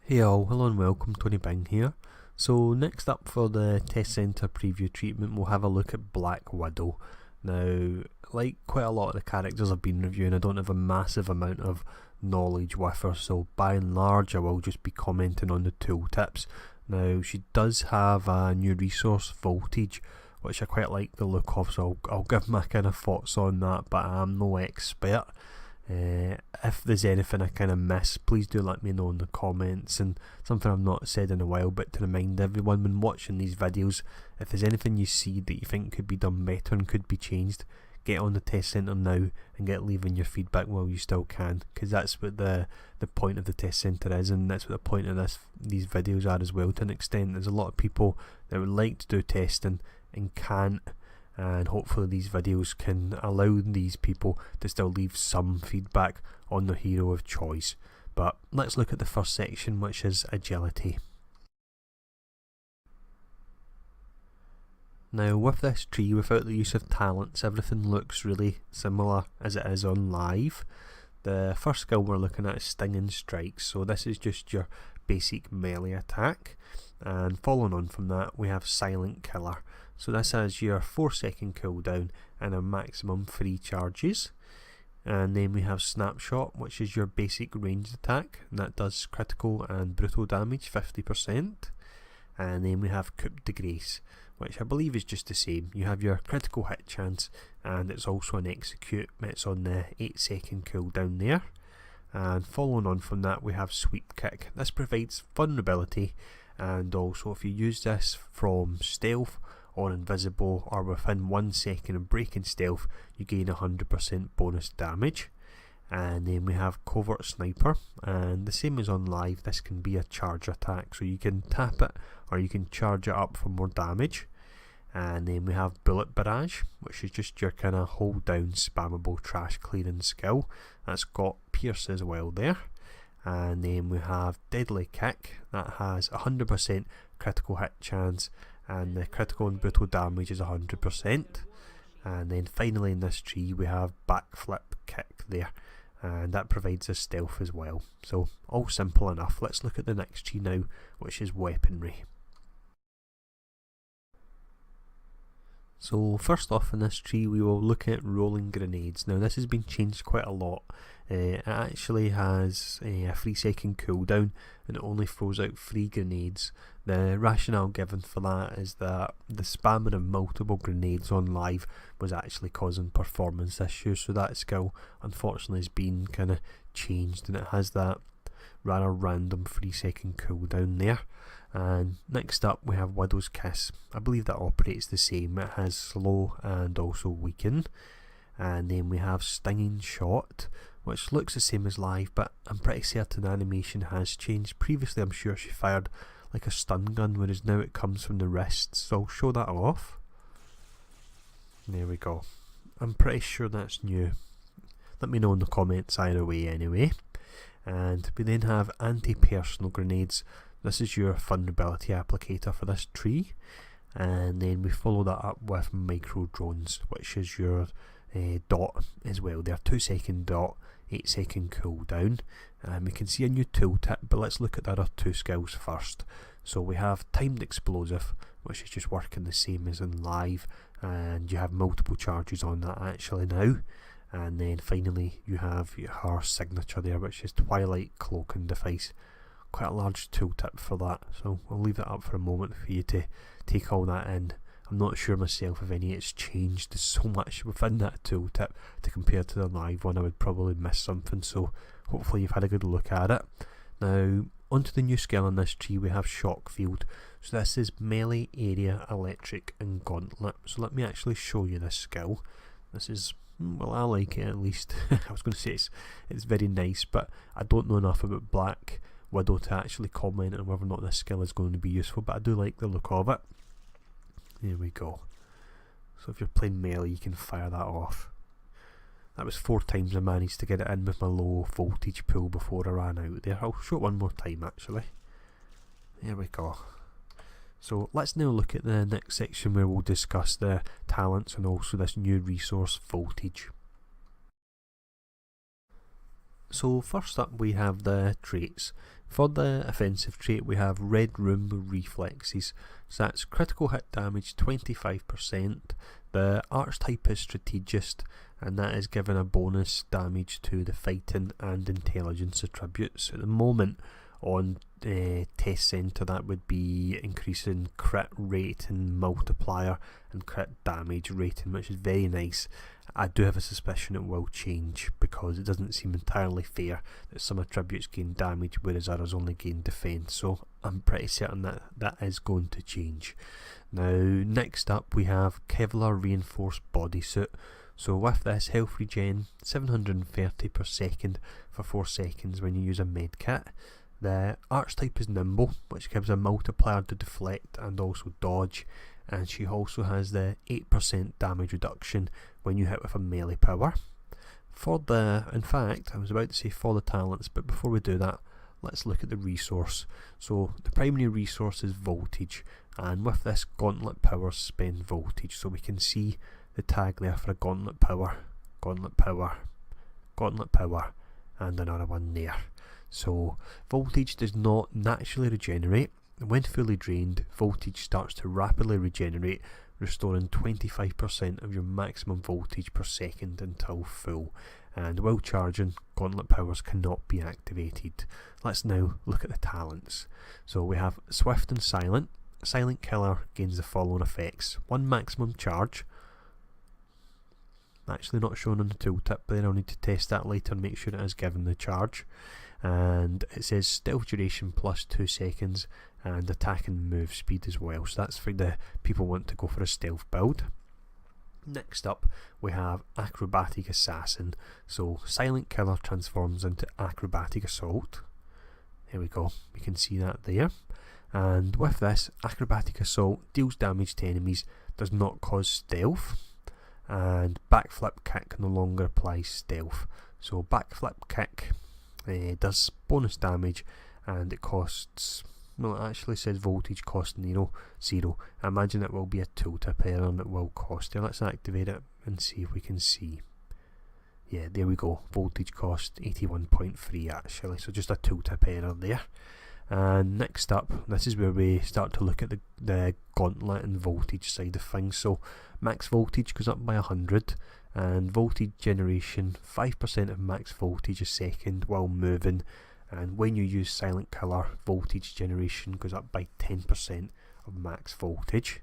Hey all, hello and welcome, Tony Bing here. So next up for the test centre preview treatment, we'll have a look at Black Widow. Now, like quite a lot of the characters I've been reviewing, I don't have a massive amount of knowledge with her, so by and large I will just be commenting on the tooltips. Now, she does have a new resource, Voltage, which I quite like the look of, so I'll give my kind of thoughts on that, but I'm no expert. If there's anything I kind of miss, please do let me know in the comments, and something I've not said in a while, but to remind everyone when watching these videos, if there's anything you see that you think could be done better and could be changed, get on the test centre now and get leaving your feedback while you still can, because that's what the point of the test centre is, and that's what the point of these videos are as well. To an extent, there's a lot of people that would like to do testing and can't, and hopefully these videos can allow these people to still leave some feedback on their hero of choice. But let's look at the first section, which is agility. Now with this tree, without the use of talents, everything looks really similar as it is on live. The first skill we're looking at is Stinging Strikes, so this is just your basic melee attack, and following on from that we have Silent Killer. So this has your 4-second cooldown and a maximum 3 charges. And then we have Snapshot, which is your basic ranged attack, and that does critical and brutal damage 50%. And then we have Coup de Grace, which I believe is just the same. You have your critical hit chance, and it's also an execute. It's on the 8-second cooldown there. And following on from that we have Sweep Kick. This provides vulnerability, and also if you use this from stealth or invisible or within 1 second of breaking stealth, you gain 100% bonus damage. And then we have Covert Sniper, and the same as on live, this can be a charge attack, so you can tap it or you can charge it up for more damage. And then we have Bullet Barrage, which is just your kind of hold down spammable trash clearing skill. That's got Pierce as well there. And then we have Deadly Kick, that has 100% critical hit chance, and the critical and brutal damage is 100%. And then finally in this tree we have Backflip Kick there, and that provides a stealth as well. So all simple enough. Let's look at the next tree now, which is Weaponry. So first off in this tree we will look at Rolling Grenades. Now this has been changed quite a lot. It actually has a 3-second cooldown and it only throws out 3 grenades. The rationale given for that is that the spamming of multiple grenades on live was actually causing performance issues, so that skill unfortunately has been kind of changed, and it has that rather random 3-second cooldown there. And next up we have Widow's Kiss. I believe that operates the same. It has slow and also weaken. And then we have Stinging Shot, which looks the same as live, but I'm pretty certain animation has changed. Previously I'm sure she fired like a stun gun, whereas now it comes from the wrists, so I'll show that off. There we go. I'm pretty sure that's new. Let me know in the comments either way anyway. And we then have Anti-Personal Grenades. This is your vulnerability applicator for this tree. And then we follow that up with Micro Drones, which is your dot as well. They're 2-second dot, 8-second cooldown. We can see a new tooltip, but let's look at the other 2 skills first. So we have Timed Explosive, which is just working the same as in live, and you have multiple charges on that actually now. And then finally you have her signature there, which is Twilight Cloaking Device. Quite a large tooltip for that, so I'll leave that up for a moment for you to take all that in. I'm not sure myself if any it's changed. There's so much within that tooltip to compare to the live one. I would probably miss something, so hopefully you've had a good look at it. Now onto the new skill in this tree we have Shock Field. So this is melee, area, electric and gauntlet. So let me actually show you this skill. This is, well, I like it at least. I was going to say it's very nice, but I don't know enough about Black Widow to actually comment on whether or not this skill is going to be useful, but I do like the look of it. There we go. So if you're playing melee you can fire that off. That was 4 times I managed to get it in with my low voltage pool before I ran out there. I'll show it one more time actually. There we go. So let's now look at the next section where we'll discuss the talents and also this new resource Voltage. So first up we have the traits. For the offensive trait, we have Red Room Reflexes. So that's critical hit damage 25%. The archetype is Strategist, and that is given a bonus damage to the fighting and intelligence attributes. At the moment on Test Center, that would be increasing crit rate and multiplier and crit damage rating, which is very nice. I do have a suspicion it will change, because it doesn't seem entirely fair that some attributes gain damage whereas others only gain defense, so I'm pretty certain that that is going to change. Now, next up we have Kevlar Reinforced Bodysuit. So with this, health regen 730 per second for 4 seconds when you use a medkit. The archetype is Nimble, which gives a multiplier to deflect and also dodge, and she also has the 8% damage reduction when you hit with a melee power. In fact, I was about to say for the talents, but before we do that, let's look at the resource. So the primary resource is Voltage, and with this, Gauntlet powers spend Voltage, so we can see the tag there for a Gauntlet power, Gauntlet power, Gauntlet power, and another one there. So Voltage does not naturally regenerate. When fully drained, Voltage starts to rapidly regenerate, restoring 25% of your maximum voltage per second until full. And while charging, Gauntlet powers cannot be activated. Let's now look at the talents. So we have Swift and Silent. Silent Killer gains the following effects: 1 maximum charge. Actually not shown on the tooltip, but then I'll need to test that later and make sure it is given the charge. And it says stealth duration plus 2 seconds and attack and move speed as well, so that's for the people who want to go for a stealth build. Next up we have Acrobatic Assassin. So Silent Killer transforms into Acrobatic Assault. There we go, we can see that there. And with this, Acrobatic Assault deals damage to enemies, does not cause stealth, and Backflip Kick no longer applies stealth. So Backflip Kick does bonus damage, and it costs, well, it actually says voltage cost 0. I imagine it will be a tooltip error and it will cost it. Let's activate it and see if we can see. Yeah, there we go, voltage cost 81.3 actually, so just a tooltip error there. And next up, this is where we start to look at the gauntlet and voltage side of things. So max voltage goes up by 100, and voltage generation 5% of max voltage a second while moving, and when you use Silent Killer, voltage generation goes up by 10% of max voltage.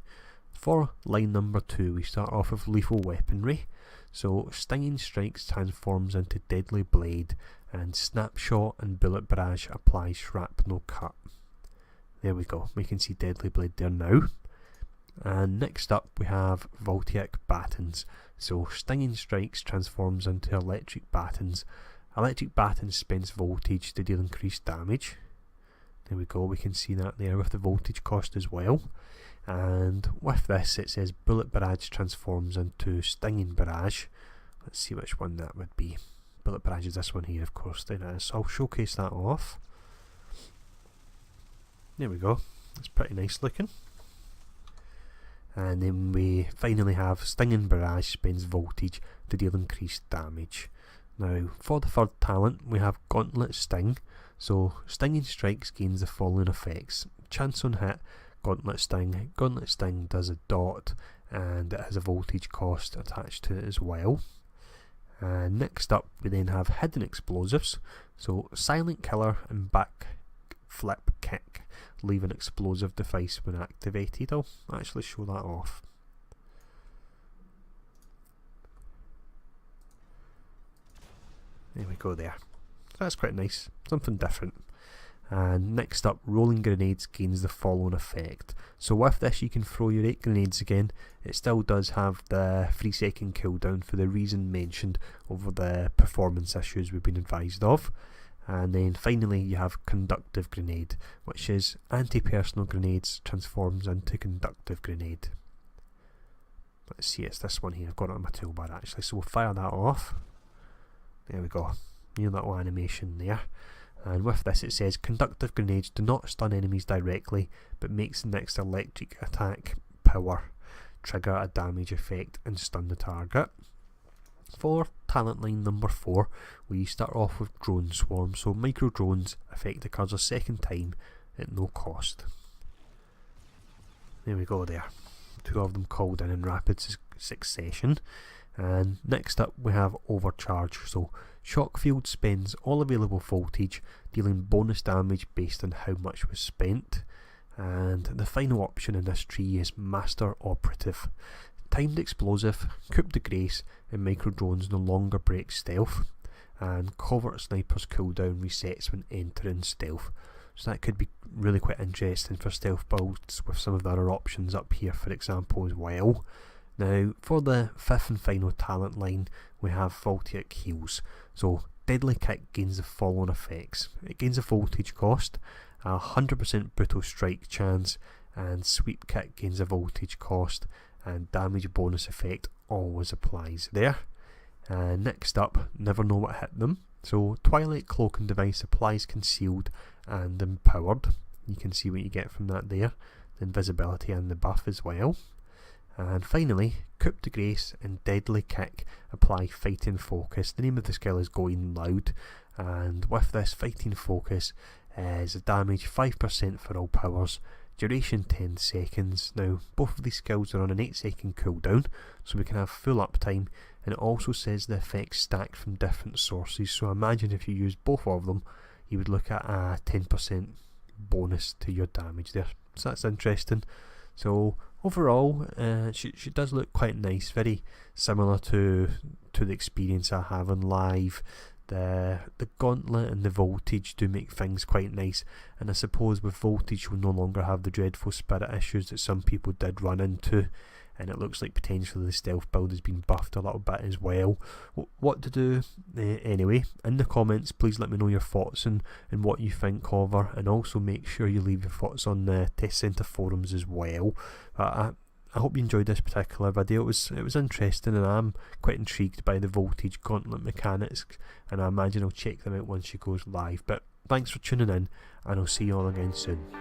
For line number 2, we start off with lethal weaponry. So Stinging Strikes transforms into Deadly Blade, and Snapshot and Bullet Barrage applies Shrapnel Cut. There we go, we can see Deadly Blade there now. And next up we have Voltaic Battens. So Stinging Strikes transforms into Electric Battens. Electric Battens spends voltage to deal increased damage. There we go, we can see that there with the voltage cost as well. And with this, it says Bullet Barrage transforms into Stinging Barrage. Let's see which one that would be. Bullet Barrage is this one here, of course, there it is. So I'll showcase that off. There we go, it's pretty nice looking. And then we finally have Stinging Barrage spends voltage to deal increased damage. Now, for the third talent, we have Gauntlet Sting. So Stinging Strikes gains the following effects: chance on hit, Gauntlet Sting. Gauntlet Sting does a dot, and it has a voltage cost attached to it as well. And next up, we then have Hidden Explosives. So Silent Killer and Backflip Kick leave an explosive device when activated. I'll actually show that off. There we go there. That's quite nice, something different. And next up, Rolling Grenades gains the following effect. So with this, you can throw your 8 grenades again. It still does have the 3-second cooldown for the reason mentioned over the performance issues we've been advised of. And then finally you have Conductive Grenade, which is anti-personal grenades transforms into Conductive Grenade. Let's see, it's this one here, I've got it on my toolbar actually, so we'll fire that off. There we go, new little animation there. And with this it says Conductive Grenades do not stun enemies directly, but makes the next electric attack power trigger a damage effect and stun the target. For talent line number 4, we start off with Drone Swarm. So micro drones effect occurs a second time at no cost. There we go there. 2 of them called in rapid succession. And next up we have Overcharge. So Shock Field spends all available voltage, dealing bonus damage based on how much was spent. And the final option in this tree is Master Operative. Timed Explosive, Coup de Grace and Micro Drones no longer break stealth, and Covert Sniper's cooldown resets when entering stealth. So that could be really quite interesting for stealth builds with some of the other options up here, for example, as well. Now, for the 5th and final talent line, we have Voltaic Heals. So Deadly Kick gains the following effects. It gains a voltage cost, a 100% brutal strike chance, and Sweep Kick gains a voltage cost, and damage bonus effect always applies there. Next up, Never Know What Hit Them. So Twilight Cloaking Device applies concealed and empowered. You can see what you get from that there, the invisibility and the buff as well. And finally, Coup de Grace and Deadly Kick apply Fighting Focus. The name of the skill is Going Loud, and with this Fighting Focus is damage 5% for all powers, duration 10 seconds. Now both of these skills are on an 8-second cooldown, so we can have full uptime, and it also says the effects stacked from different sources. So imagine if you use both of them, you would look at a 10% bonus to your damage there. So that's interesting. So overall, she does look quite nice, very similar to the experience I have on live. The gauntlet and the voltage do make things quite nice, and I suppose with voltage we'll no longer have the dreadful spirit issues that some people did run into, and it looks like potentially the stealth build has been buffed a little bit as well. What to do? Anyway, in the comments please let me know your thoughts and what you think of her, and also make sure you leave your thoughts on the Test Centre forums as well. I hope you enjoyed this particular video. It was interesting, and I'm quite intrigued by the voltage gauntlet mechanics, and I imagine I'll check them out once she goes live. But thanks for tuning in, and I'll see you all again soon.